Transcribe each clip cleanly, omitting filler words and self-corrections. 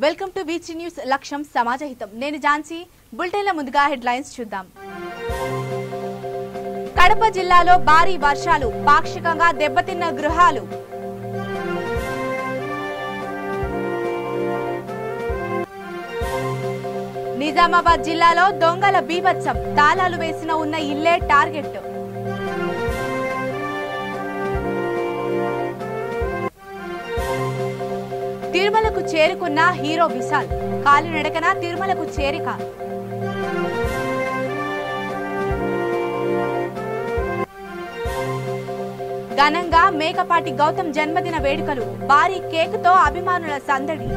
Welcome to వీచీ news లక్ష్యం సమాజహితం. నేను ఝాన్సీ. బులెటిన్ల ముందుగా హెడ్లైన్స్ చూద్దాం. కడప జిల్లాలో భారీ వర్షాలు, పాక్షికంగా దెబ్బతిన్న గృహాలు. నిజామాబాద్ జిల్లాలో దొంగల బీభత్సం, తాళాలు వేసిన ఉన్న ఇల్లే టార్గెట్. తిరుమలకు చేరుకున్న హీరో విశాల్, కాలినడకన తిరుమలకు చేరిక. ఘనంగా మేకపాటి గౌతమ్ జన్మదిన వేడుకలు, భారీ కేకుతో అభిమానుల సందడి.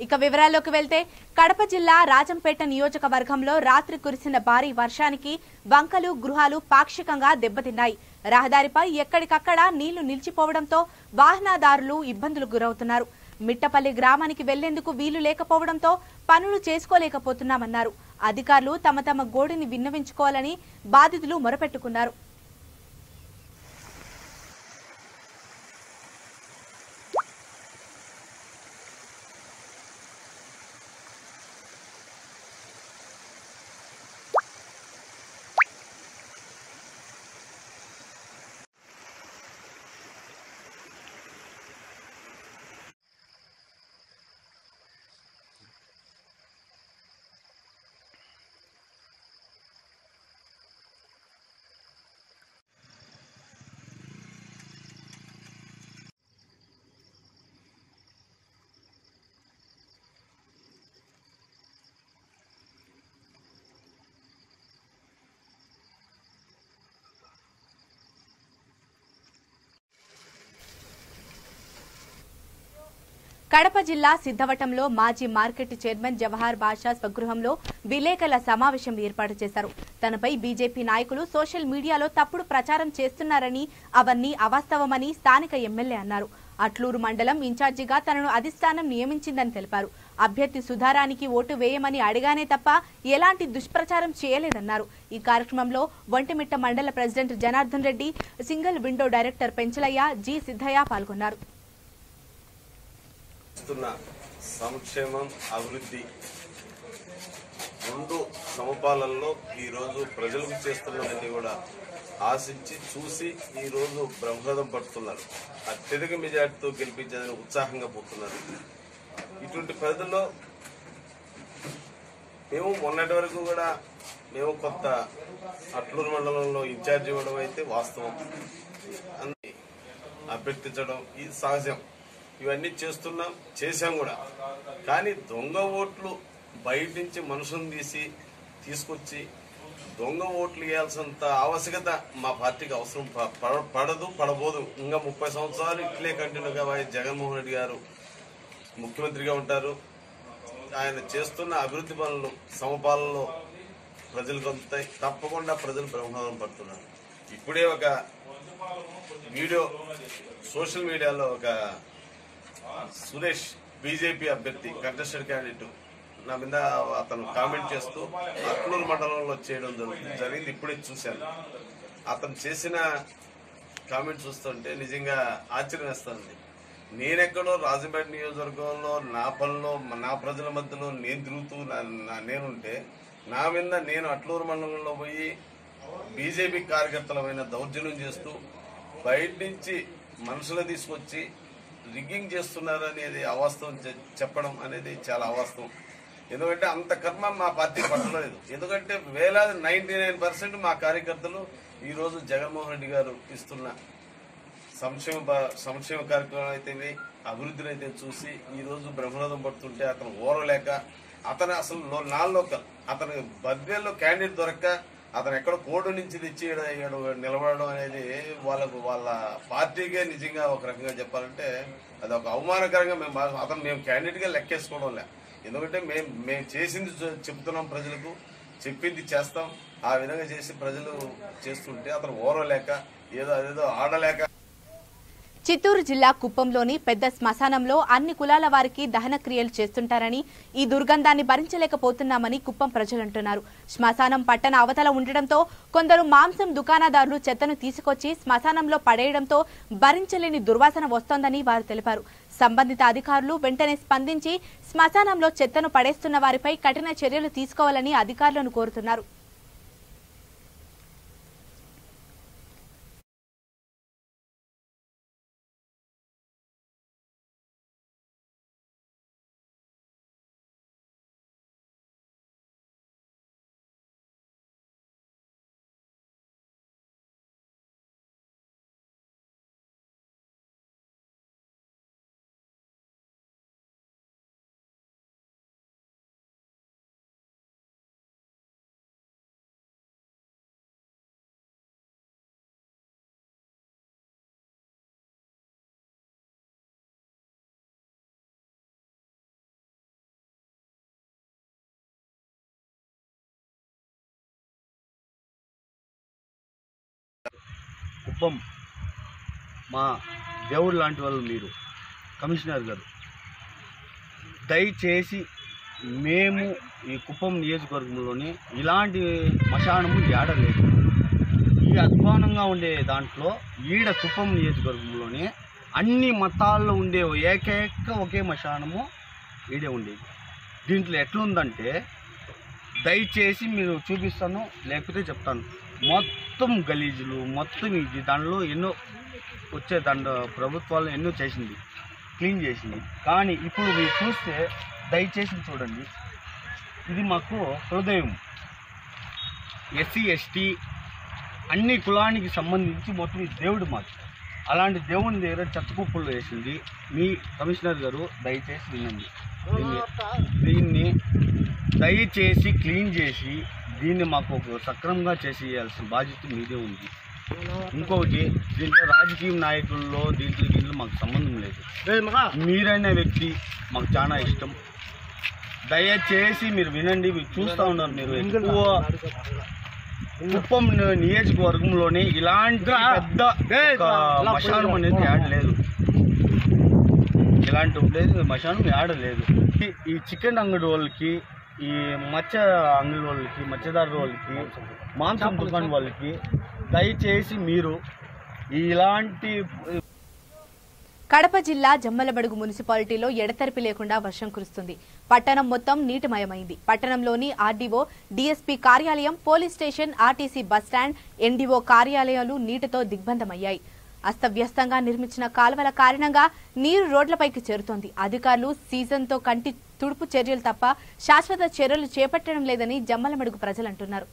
ఇక వివరాల్లోకి వెళ్తే, కడప జిల్లా రాజంపేట నియోజకవర్గంలో రాత్రి కురిసిన భారీ వర్షానికి వంకలు, గృహాలు పాక్షికంగా దెబ్బతిన్నాయి. రహదారిపై ఎక్కడికక్కడ నీళ్లు నిలిచిపోవడంతో వాహనదారులు ఇబ్బందులు గురవుతున్నారు. మిట్టపల్లి గ్రామానికి వెళ్లేందుకు వీలు లేకపోవడంతో పనులు చేసుకోలేకపోతున్నామన్నారు. అధికారులు తమ తమ గోడుని విన్నవించుకోవాలని బాధితులు మొరపెట్టుకున్నారు. కడప జిల్లా సిద్ధవటంలో మాజీ మార్కెట్ చైర్మన్ జవహర్ బాషా స్వగృహంలో విలేకరుల సమావేశం ఏర్పాటు చేశారు. తనపై బీజేపీ నాయకులు సోషల్ మీడియాలో తప్పుడు ప్రచారం చేస్తున్నారని, అవన్నీ అవాస్తవమని స్థానిక ఎమ్మెల్యే అన్నారు. అట్లూరు మండలం ఇన్ఛార్జిగా తనను అధిష్టానం నియమించిందని తెలిపారు. అభ్యర్థి సుధారానికి ఓటు వేయమని అడిగానే తప్ప ఎలాంటి దుష్ప్రచారం చేయలేదన్నారు. ఈ కార్యక్రమంలో ఒంటిమిట్ట మండల president Janardhan Reddy, single window director Penchalaiah, G Siddaiah పాల్గొన్నారు. సంక్షేమం, అభివృద్ధి రెండు సమపాలనలో ఈరోజు ప్రజలకు చేస్తున్నవన్నీ కూడా ఆశించి చూసి ఈరోజు బ్రహ్మరథం పడుతున్నారు. అత్యధిక మెజార్టీతో గెలిపించేదని ఉత్సాహంగా పోతున్నారు. ఇటువంటి పరిధిలో మేము మొన్నటి వరకు కూడా మేము కొత్త అట్లూరు మండలంలో ఇన్ఛార్జ్ ఇవ్వడం అయితే వాస్తవం, అన్ని అభ్యర్థించడం ఇది సహజం. ఇవన్నీ చేశాం కూడా. కానీ దొంగ ఓట్లు బయట నుంచి మనుషులను తీసుకొచ్చి దొంగ ఓట్లు వేయాల్సినంత ఆవశ్యకత మా పార్టీకి అవసరం పడబోదు. ఇంకా 30 సంవత్సరాలు ఇట్లే కంటిన్యూగా జగన్మోహన్ రెడ్డి గారు ముఖ్యమంత్రిగా ఉంటారు. ఆయన చేస్తున్న అభివృద్ధి పనులు సమపాలనలో ప్రజలకు అందుతాయి. తప్పకుండా ప్రజలు బ్రహ్మరథం పడుతున్నారు. ఇప్పుడే ఒక వీడియో సోషల్ మీడియాలో ఒక సురేష్ బీజేపీ అభ్యర్థి కంటెస్టెడ్ క్యాండిడేట్ నా మీద అతను కామెంట్ చేస్తూ అట్లూరు మండలంలో చేయడం జరిగింది. ఇప్పుడే చూశాను. అతను చేసిన కామెంట్ చూస్తుంటే నిజంగా ఆశ్చర్యం వేస్తుంది. నేనెక్కడో రాజంపేట నియోజకవర్గంలో నా పనిలో నా ప్రజల మధ్యలో నేను తిరుగుతూ నేనుంటే నా మీద నేను అట్లూరు మండలంలో పోయి బీజేపీ కార్యకర్తలమైన దౌర్జన్యం చేస్తూ బయట నుంచి మనుషులు తీసుకొచ్చి రిగ్గింగ్ చేస్తున్నారు అనేది అవాస్తవం చెప్పడం అనేది చాలా అవాస్తవం. ఎందుకంటే అంత కర్మ మా పార్టీ పట్టలేదు. ఎందుకంటే వేలాది 99% మా కార్యకర్తలు ఈరోజు జగన్మోహన్ రెడ్డి గారు ఇస్తున్న సంక్షేమ కార్యక్రమాలు అయితే అభివృద్ధిని అయితే చూసి ఈరోజు బ్రహ్మరథం పడుతుంటే అతను ఓరలేక, అతను అసలు లోకల్, అతను బద్వేల్లో క్యాండిడేట్ దొరక్క అతను ఎక్కడ కోడు నుంచి తెచ్చి నిలబడడం అనేది వాళ్ళ పార్టీకే నిజంగా ఒక రకంగా చెప్పాలంటే అది ఒక అవమానకరంగా మేము క్యాండిడేట్ గా లెక్కేసుకోవడం లే. ఎందుకంటే మేము చేసింది చెప్తున్నాం, ప్రజలకు చెప్పింది చేస్తాం. ఆ విధంగా చేసి ప్రజలు చేస్తుంటే అతను ఓరలేక అదేదో ఆడలేక. చిత్తూరు జిల్లా కుప్పంలోని పెద్ద శ్మశానంలో అన్ని కులాల వారికి దహన క్రియలు చేస్తుంటారని, ఈ దుర్గంధాన్ని భరించలేకపోతున్నామని కుప్పం ప్రజలంటున్నారు. శ్మశానం పట్టణ అవతల ఉండడంతో కొందరు మాంసం దుకాణదారులు చెత్తను తీసుకొచ్చి శ్మశానంలో పడేయడంతో భరించలేని దుర్వాసన వస్తోందని వారు తెలిపారు. సంబంధిత అధికారులు వెంటనే స్పందించి శ్మశానంలో చెత్తను పడేస్తున్న వారిపై కఠిన చర్యలు తీసుకోవాలని అధికారులను కోరుతున్నారు. కుప్పం మా దేవుడు లాంటి వాళ్ళు మీరు, కమిషనర్ గారు, దయచేసి మేము ఈ కుప్పం నియోజకవర్గంలోనే ఇలాంటి మశానము ఏడలేదు. ఈ అధ్వానంగా ఉండే దాంట్లో ఈడ కుప్పం నియోజకవర్గంలోనే అన్ని మతాల్లో ఉండే ఏకైక ఒకే మశానము ఈడే ఉండేది. దీంట్లో ఎట్లుందంటే, దయచేసి మీరు చూపిస్తాను, లేకపోతే చెప్తాను, మొత్తం గలీజులు మొత్తం ఇది. దానిలో ఎన్నో వచ్చే ప్రభుత్వాలు ఎన్నో చేసింది, క్లీన్ చేసింది. కానీ ఇప్పుడు మీరు చూస్తే దయచేసి చూడండి, ఇది మాకు హృదయం. ఎస్సీ ఎస్టీ అన్ని కులానికి సంబంధించి మొత్తం ఈ దేవుడు మాకు. అలాంటి దేవుని దగ్గర చెత్త కుప్పలు వేసింది మీ కమిషనర్ గారు. దయచేసి వినండి, దీన్ని దయచేసి క్లీన్ చేసి దీన్ని మాకు ఒక సక్రమంగా చేసి ఇవ్వాల్సిన బాధ్యత మీదే ఉంది. ఇంకొకటి, దీంట్లో రాజకీయ నాయకుల్లో దీంట్లో మాకు సంబంధం లేదు. మీరైన వ్యక్తి మాకు చాలా ఇష్టం. దయచేసి మీరు వినండి, మీరు చూస్తూ ఉన్నారు. మీరు ఎక్కువ కుప్పం నియోజకవర్గంలోనే ఇలాంటి పెద్ద మశానం అనేది ఆడలేదు. ఇలాంటి లేదు మశానం ఆడలేదు. ఈ చికెన్ అంగడి వాళ్ళకి, ఈ మత్స్య అంగడి వాళ్ళకి, మత్స్యదారుల వాళ్ళకి, మాంసం దుకాణం వాళ్ళకి దయచేసి మీరు ఇలాంటి. కడప జిల్లా జమ్మలమడుగు మున్సిపాలిటీలో ఎడతెరిపి లేకుండా వర్షం కురుస్తుంది. పట్టణం మొత్తం నీటిమయమైంది. పట్టణంలోని ఆర్డీఓ, డీఎస్పీ కార్యాలయం, police station, RTC bus stand, NDO కార్యాలయాలు నీటితో దిగ్బంధమయ్యాయి. అస్తవ్యస్తంగా నిర్మించిన కాలువల కారణంగా నీరు రోడ్లపైకి చేరుతోంది. అధికారులు సీజన్తో కంటి తుడుపు చర్యలు తప్ప శాశ్వత చర్యలు చేపట్టడం లేదని జమ్మలమడుగు ప్రజలంటున్నారు.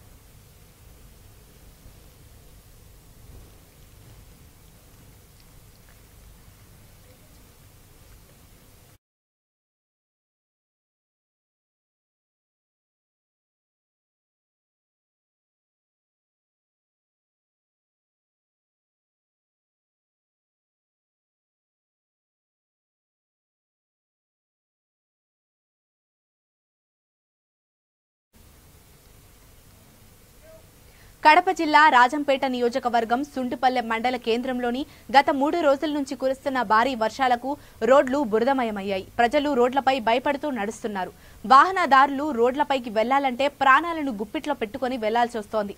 కడప జిల్లా రాజంపేట నియోజకవర్గం సుంటుపల్లె మండల కేంద్రంలోని గత 3 రోజుల నుంచి కురుస్తున్న భారీ వర్షాలకు రోడ్లు బురదమయమయ్యాయి. ప్రజలు రోడ్లపై భయపడుతూ నడుస్తున్నారు. వాహనదారులు రోడ్లపైకి వెళ్లాలంటే ప్రాణాలను గుప్పిట్లో పెట్టుకుని వెళ్లాల్సి వస్తోంది.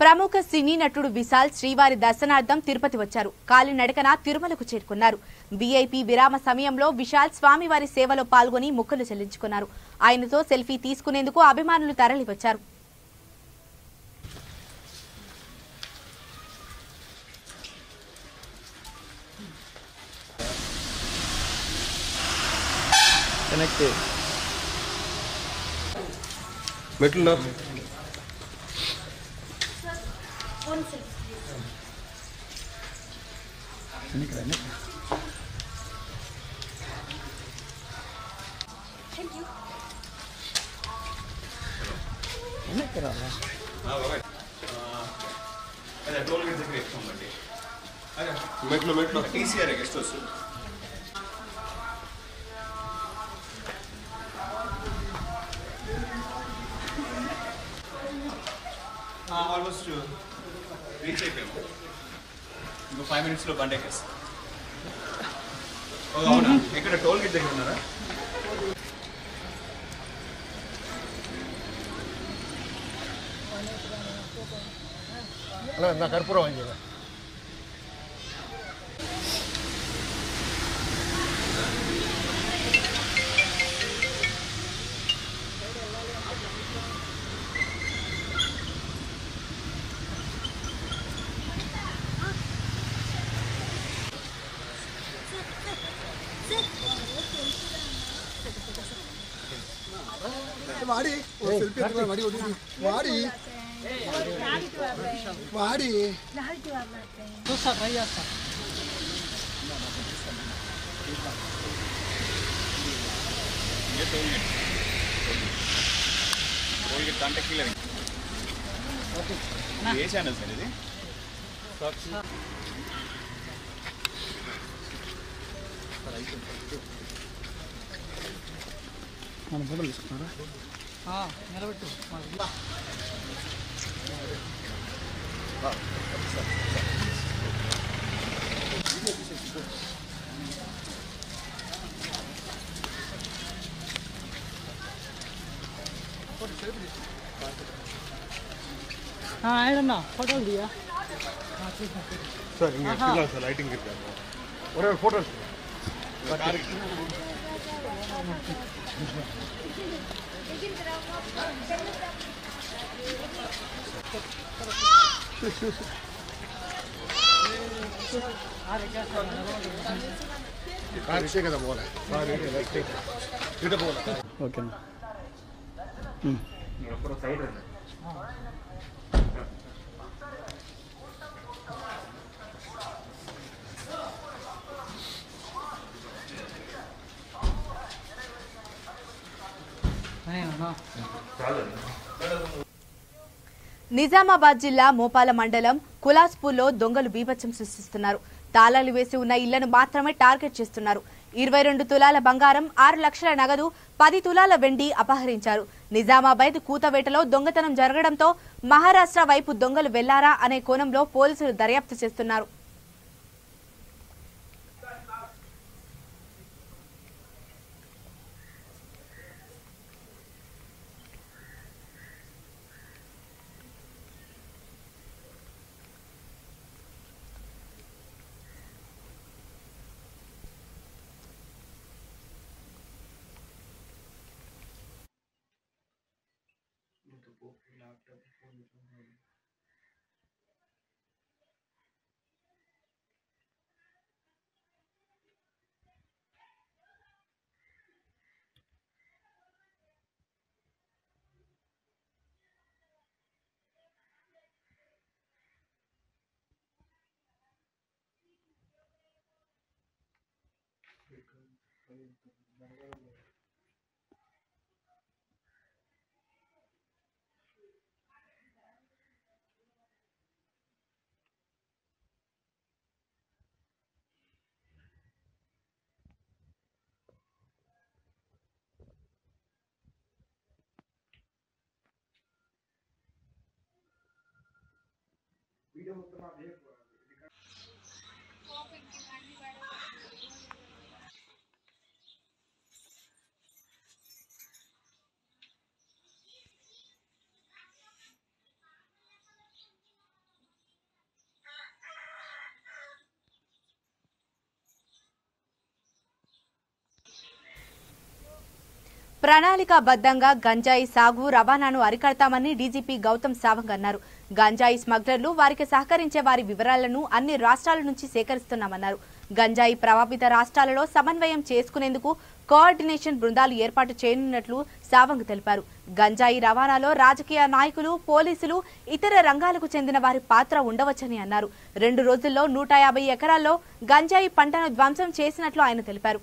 ప్రముఖ సినీ నటుడు విశాల్ శ్రీవారి దర్శనార్థం తిరుపతి వచ్చారు. కాలినడకన తిరుమలకు చేరుకున్నారు. వీఐపీ విరామ సమయంలో విశాల్ స్వామివారి సేవలో పాల్గొని మొక్కులు చెల్లించుకున్నారు. ఆయనతో సెల్ఫీ తీసుకునేందుకు అభిమానులు తరలివచ్చారు. మెట్లో TCR guest house almost reach అయిపోయాము. ఇంకో 5 minutes బండి ఎక్కేస్తాం. అవునా, ఎక్కడ టోల్ గేట్ దగ్గర ఉన్నారా? అలా నా కర్పూరం అని వాడి వాడి వాడి చూస్తా ట్రై చేస్తా. ఏ ఛానల్ సార్ ఇది? మన ఫోటోలు తీసుకున్నారా? నిలబెట్టు. ఆయనన్నా ఫోటోలు దియా సార్ లైటింగ్ ఒరే ఫోటోస్ కదా పోలే ఓకేనా సైడ్ నిజామాబాద్ జిల్లా మోపాల మండలం కులాస్పూర్లో దొంగలు బీభత్సం సృష్టిస్తున్నారు. తాళాలు వేసి ఉన్న ఇళ్లను మాత్రమే టార్గెట్ చేస్తున్నారు. 22 తులాల బంగారం, 6 లక్షల నగదు, 10 తులాల వెండి అపహరించారు. నిజామాబాద్ కూతవేటలో దొంగతనం జరగడంతో మహారాష్ట్ర వైపు దొంగలు వెళ్లారా అనే కోణంలో పోలీసులు దర్యాప్తు చేస్తున్నారు. ప్రణాళికాబద్ధంగా గంజాయి సాగు రవాణాను అరికడతామని డీజీపీ గౌతమ్ సావంగ్ అన్నారు. గంజాయి స్మగ్లర్లు వారికి సహకరించే వారి వివరాలను అన్ని రాష్ట్రాల నుంచి సేకరిస్తున్నామన్నారు. గంజాయి ప్రభావిత రాష్ట్రాలలో సమన్వయం చేసుకునేందుకు కోఆర్డినేషన్ బృందాలు ఏర్పాటు చేయనున్నట్లు సావంగ్ తెలిపారు. గంజాయి రవాణాలో రాజకీయ నాయకులు, పోలీసులు, ఇతర రంగాలకు చెందిన వారి పాత్ర ఉండవచ్చని అన్నారు. 2 రోజుల్లో 150 ఎకరాల్లో గంజాయి పంటను ధ్వంసం చేసినట్లు ఆయన తెలిపారు.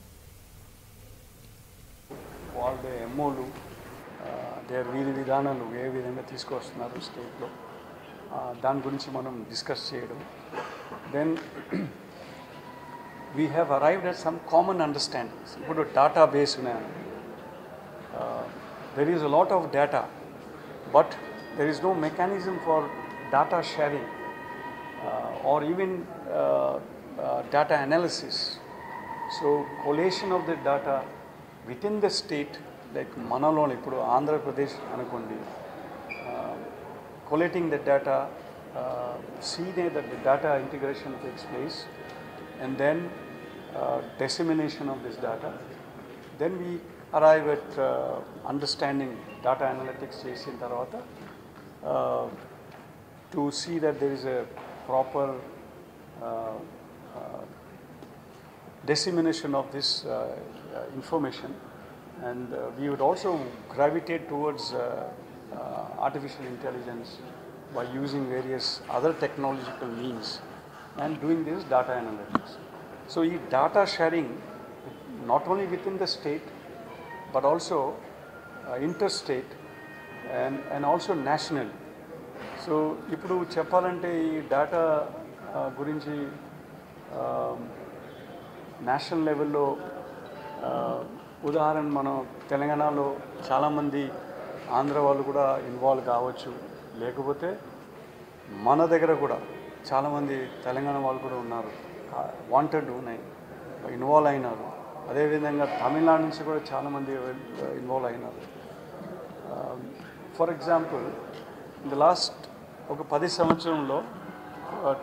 వాళ్ళ ఎంఓలు వీధి విధానాలు ఏ విధంగా తీసుకొస్తున్నారు స్టేట్లో దాని గురించి మనం డిస్కస్ చేయడం. Then we have arrived at some common understandings. ఇప్పుడు డేటా బేస్ ఉన్నాయి. There is a lot of data but there is no mechanism for data sharing or even data analysis. So collation of the data within the state, like Manalon, ఇప్పుడు ఆంధ్రప్రదేశ్ అనుకోండి, collating the data, see that the data integration takes place, and then dissemination of this data. Then we arrive at understanding data analytics చేసిన తర్వాత to see that there is a proper dissemination of this information, and we would also gravitate towards artificial intelligence by using various other technological means and doing this data analytics. So data sharing not only within the state but also interstate and also nationally. So ఇప్పుడు చెప్పాలంటే ఈ data గురించి national లెవెల్లో ఉదాహరణ మనం తెలంగాణలో చాలామంది ఆంధ్ర వాళ్ళు కూడా ఇన్వాల్వ్ కావచ్చు, లేకపోతే మన దగ్గర కూడా చాలామంది తెలంగాణ వాళ్ళు కూడా ఉన్నారు, వాంటెడ్ ఉన్నాయి, ఇన్వాల్వ్ అయినారు. అదేవిధంగా తమిళనాడు నుంచి కూడా చాలామంది ఇన్వాల్వ్ అయినారు. For example in the last ఒక 10 సంవత్సరంలో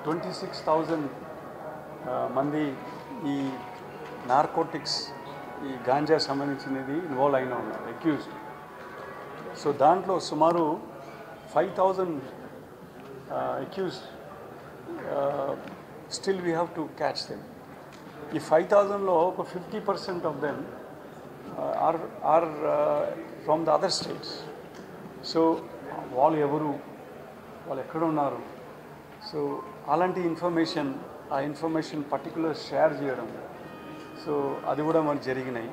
26,000 మంది ఈ నార్కోటిక్స్, ఈ గాంజా సంబంధించినది ఇన్వాల్వ్ అయిన ఉన్నారు, అక్యూజ్డ్. సో దాంట్లో సుమారు 5,000 accused still we have to catch them. ఈ 5,000లో ఒక 50% of them are from the other states. So వాళ్ళు ఎవరు, వాళ్ళు ఎక్కడ ఉన్నారు, సో అలాంటి ఇన్ఫర్మేషన్, ఆ ఇన్ఫర్మేషన్ పర్టికులర్ షేర్ చేయడం, సో అది కూడా మనకు జరిగినాయి.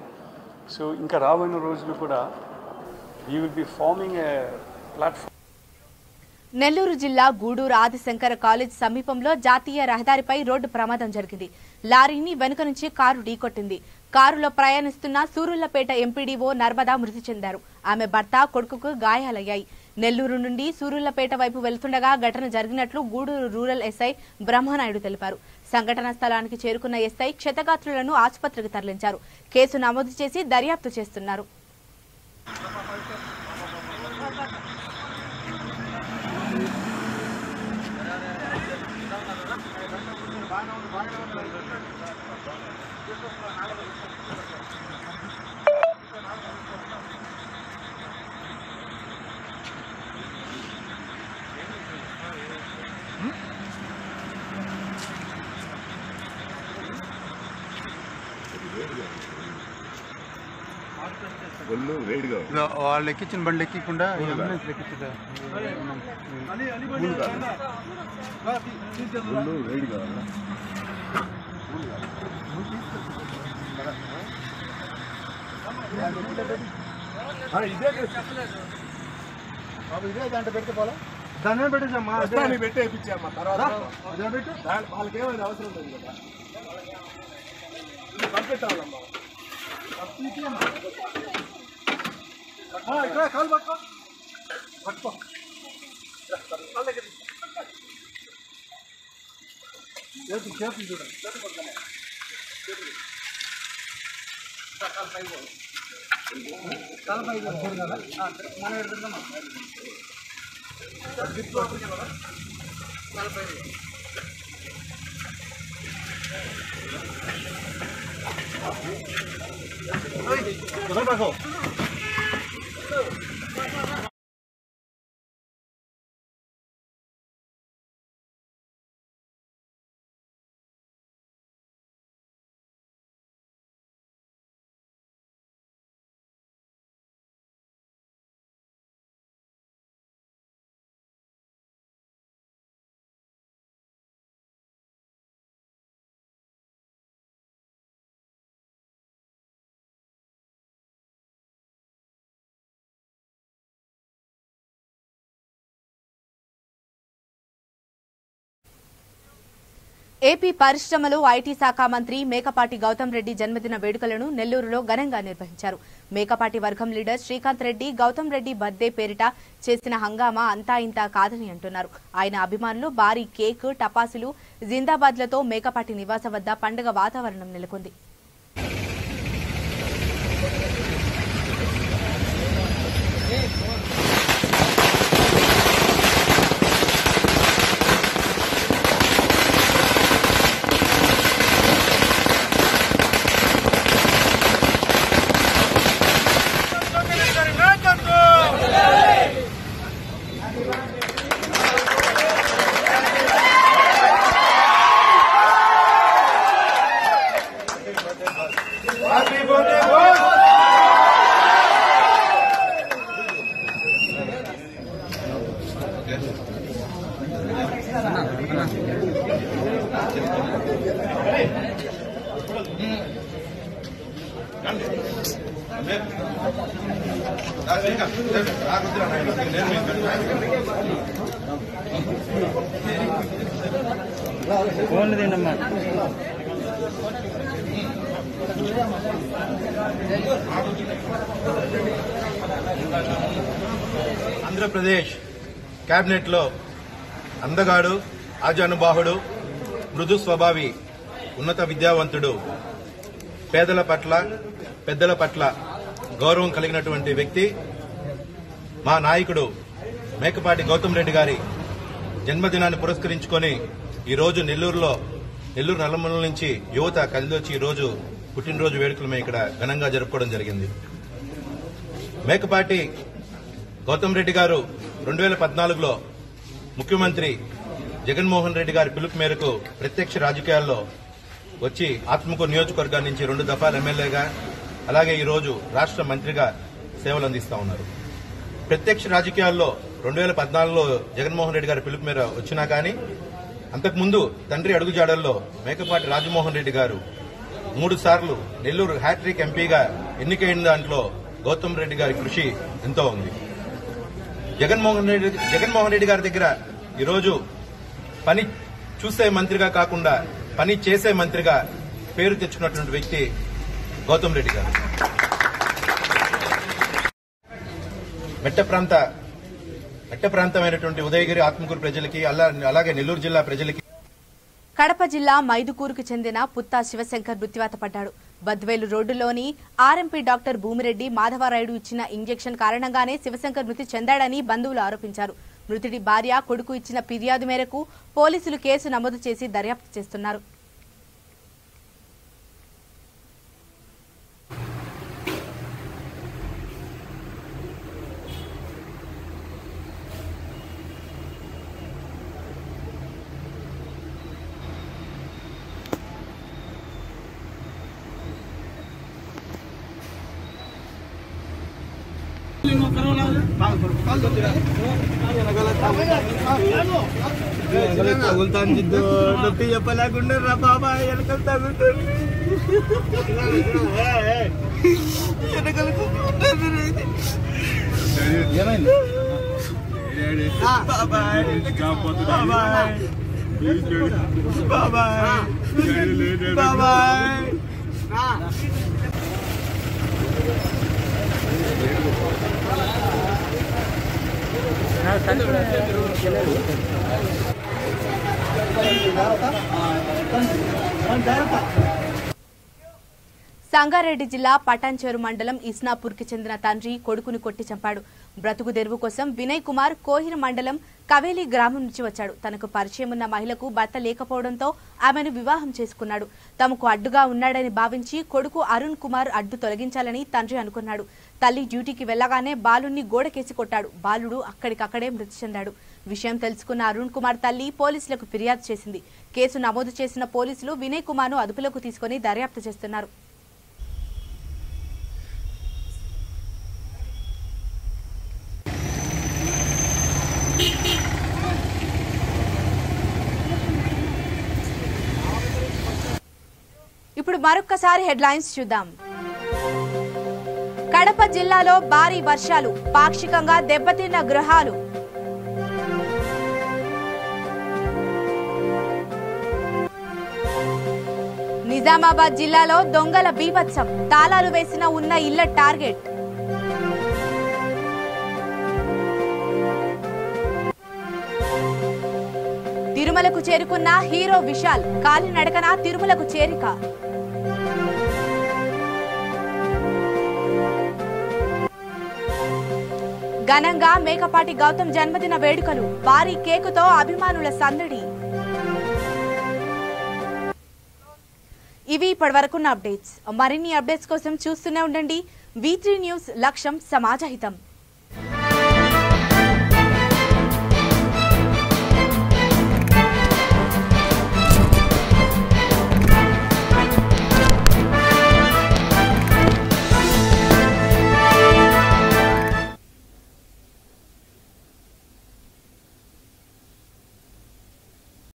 సో ఇంకా రాబోయే రోజులు కూడా we will be forming a platform. Nellore జిల్లా గూడూరు ఆదిశంకర కాలేజ్ సమీపంలో జాతీయ రహదారిపై రోడ్డు ప్రమాదం జరిగింది. లారీని వెనుక నుంచి కారు ఢీకొట్టింది. కారులో ప్రయాణిస్తున్న సూరుళ్లపేట ఎంపీడీఓ నర్మదా మృతి చెందారు. ఆమె భర్త, కొడుకుకు గాయాలయ్యాయి. నెల్లూరు నుండి సూరుళ్లపేట వైపు వెళ్తుండగా ఘటన జరిగినట్లు గూడూరు రూరల్ ఎస్ఐ బ్రహ్మనాయుడు తెలిపారు. సంఘటనా స్థలానికి చేరుకున్న ఎస్ఐ క్షతగాత్రులను ఆసుపత్రికి తరలించారు. కేసు నమోదు చేసి దర్యాప్తు చేస్తున్నారు. వాళ్ళు ఎక్కించిన బండి ఎక్కకుండా అంబులెన్స్ ఎక్కించదా ఇదే దాంట్లో పెడితే పోలా, దాని పెట్టేసామ్మా, పెట్టి వేయించామ్మా. తర్వాత వాళ్ళకి ఏమైనా అవసరం లేదు కదా, పంపించాలమ్మా. ఇక్కడ కాలు పట్టుకో, పట్టుకో, చేతులు చూడండి, చేతులు పట్టుకోండి, కాలు పై కదా మనం ఎడుతున్నాం. కాలు పై కుదరబాకు. ఏపీ పరిశ్రమలు ఐటీ శాఖ మంత్రి మేకపాటి గౌతమ్ రెడ్డి జన్మదిన వేడుకలను నెల్లూరులో ఘనంగా నిర్వహించారు. మేకపాటి వర్గం లీడర్ శ్రీకాంత్ రెడ్డి గౌతమ్ రెడ్డి బర్త్డే పేరిట చేసిన హంగామా అంతా ఇంతా కాదని అంటున్నారు. ఆయన అభిమానులు భారీ కేక్, టపాసులు, జిందాబాద్లతో మేకపాటి నివాసం వద్ద పండుగ వాతావరణం నెలకొంది. ఆంధ్రప్రదేశ్ కేబినెట్ లో అందగాడు, ఆజానుబాహుడు, మృదు స్వభావి, ఉన్నత విద్యావంతుడు, పేదల పట్ల పెద్దల పట్ల గౌరవం కలిగినటువంటి వ్యక్తి మా నాయకుడు మేకపాటి గౌతమ్ రెడ్డి గారి జన్మదినాన్ని పురస్కరించుకొని ఈరోజు నెల్లూరు నల్లమల నుంచి యువత కలిదొచ్చి ఈరోజు పుట్టినరోజు వేడుకలు మేము ఇక్కడ ఘనంగా జరుపుకోవడం జరిగింది. మేకపాటి గౌతమ్ రెడ్డి గారు 2014లో ముఖ్యమంత్రి జగన్మోహన్ రెడ్డి గారి పిలుపు మేరకు ప్రత్యక్ష రాజకీయాల్లో వచ్చి ఆత్మకూరు నియోజకవర్గం నుంచి 2 దఫాలు ఎమ్మెల్యేగా అలాగే ఈరోజు రాష్ట్ర మంత్రిగా సేవలు అందిస్తా ఉన్నారు. ప్రత్యక్ష రాజకీయాల్లో 2014లో జగన్మోహన్ రెడ్డి గారి పిలుపు మేర వచ్చినా కానీ అంతకుముందు తండ్రి అడుగుజాడల్లో మేకపాటి రాజమోహన్ రెడ్డి గారు 3 సార్లు నెల్లూరు హ్యాట్రిక్ ఎంపీగా ఎన్నికైన దాంట్లో గౌతమ్ రెడ్డి గారి కృషి ఎంతో ఉంది. జగన్మోహన్ రెడ్డి గారి దగ్గర ఈరోజు పని చూసే మంత్రిగా కాకుండా పని చేసే మంత్రిగా పేరు తెచ్చుకున్నటువంటి వ్యక్తి గౌతమ్ రెడ్డి గారు. మెట్ట ప్రాంతమైనటువంటి ఉదయగిరి, ఆత్మకూరు ప్రజలకి అలాగే నెల్లూరు జిల్లా ప్రజలకి. కడప జిల్లా మైదుకూరుకు చెందిన పుత్తా శివశంకర్ మృత్యువాత పడ్డాడు. బద్వేలు రోడ్డులోని ఆర్ఎంపీ డాక్టర్ భూమిరెడ్డి మాధవరాయుడు ఇచ్చిన ఇంజెక్షన్ కారణంగానే శివశంకర్ మృతి చెందాడని బంధువులు ఆరోపించారు. మృతుడి భార్య, కొడుకు ఇచ్చిన ఫిర్యాదు మేరకు పోలీసులు కేసు నమోదు చేసి దర్యాప్తు చేస్తున్నారు. తగులుతాను నొప్పి చెప్పలేకుండా రా బాబా, వెనకలు తగులుతుంది, వెనకలు ఏమైంది బాబాయ్, బాబాయ్, బాబాయ్. సంగారెడ్డి జిల్లా పటాన్చేరు మండలం ఇస్నాపూర్కి చెందిన తండ్రి కొడుకును కొట్టి చంపాడు. బ్రతుకు తెరువు కోసం వినయ్ కుమార్ కోహిర్ మండలం కవేలి గ్రామం నుంచి వచ్చాడు. తనకు పరిచయం ఉన్న మహిళకు భర్త లేకపోవడంతో ఆమెను వివాహం చేసుకున్నాడు. తమకు అడ్డుగా ఉన్నాడని భావించి కొడుకు అరుణ్ కుమార్ అడ్డు తొలగించాలని తండ్రి అనుకున్నాడు. తల్లి డ్యూటీకి వెళ్లగానే బాలుణ్ణి గోడకేసి కొట్టాడు. బాలుడు అక్కడికక్కడే మృతి చెందాడు. విషయం తెలుసుకున్న అరుణ్ కుమార్ తల్లి పోలీసులకు ఫిర్యాదు చేసింది. కేసు నమోదు చేసిన పోలీసులు వినయ్ కుమార్ను అదుపులోకి తీసుకుని దర్యాప్తు చేస్తున్నారు. ఇప్పుడు మరొక్కసారి హెడ్లైన్స్ చూద్దాం. కడప జిల్లాలో భారీ వర్షాలు, పాక్షికంగా దెబ్బతిన్న గృహాలు. నిజామాబాద్ జిల్లాలో దొంగల బీభత్సం, తాళాలు వేసిన ఉన్న ఇళ్ల టార్గెట్. తిరుమలకు చేరుకున్న హీరో విశాల్, కాలినడకన తిరుమలకు చేరిక. ఘనంగా మేకపాటి గౌతమ్ జన్మదిన వేడుకలు, భారీ కేకుతో అభిమానుల సందడి. ఇవి ఇప్పటివరకున్న అప్డేట్స్. మరిన్ని అప్డేట్స్ కోసం చూస్తూనే ఉండండి V3 న్యూస్. లక్ష్యం సమాజహితం.